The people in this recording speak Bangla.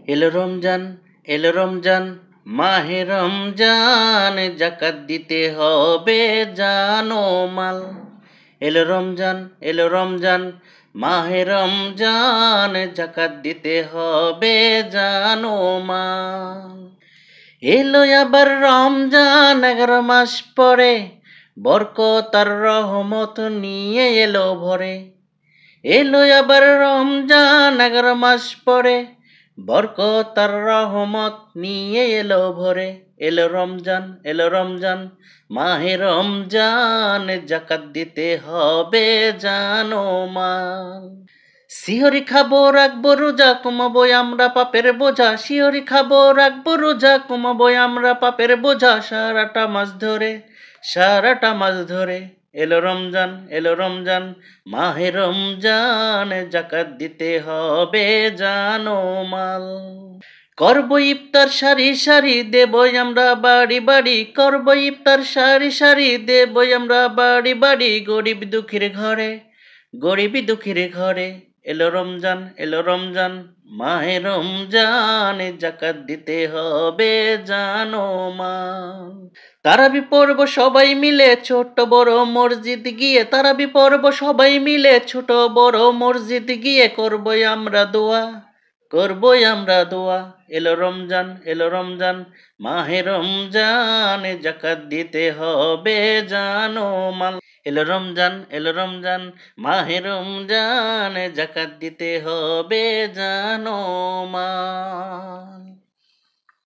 এলো রমজান, এলো রমজান, মাহে রমজান, জাকাত দিতে হবে জানো মাল। এলো রমজান, এলো রমজান, মাহে রমজান, জাকাত দিতে হবে জানো মাল। এলো আবার রমজান 11 মাস পরে, বরকত আর রহমত নিয়ে এলো ভরে। এলো আবার রমজান 11 মাস পরে, বরকত আর রহমত নিয়ে এলো ভরে। এলো রমজান, এলো রমজান, মাহে রমজান, জাকাত দিতে হবে জানো মাল। শিহরি খাবো রাখবো রোজা, কমাবো আমরা পাপের বোঝা। শিহরি খাবো রাখবো রোজা, কমাবো আমরা পাপের বোঝা। সারাটা মাস ধরে, সারাটা মাস ধরে। এলো রমজান, এলো রমজান, মাহে রমজান, জাকাত দিতে হবে জানো মাল। করব ইফতার সারি সারি, দেবই আমরা বাড়ি বাড়ি। করব ইফতার সারি সারি, দেবই আমরা বাড়ি বাড়ি। গরিব দুঃখীর ঘরে, গরিব দুঃখীর ঘরে। এলো রমজান, এলো রমজান, মাহে রমজান, জাকাত দিতে হবে জানো মাল। তারাবি পড়ব সবাই মিলে ছোট বড় মসজিদ গিয়ে। তারাবি পড়ব সবাই মিলে ছোট বড় মসজিদ গিয়ে। করবই আমরা দোয়া, করবই আমরা দোয়া। এলো রমজান, এলো রমজান, মাহে রমজান, জাকাত দিতে হবে জানো মাল। এলো রমজান, এলো রমজান, মাহে রমজান, জাকাত দিতে হবে জানো মাল।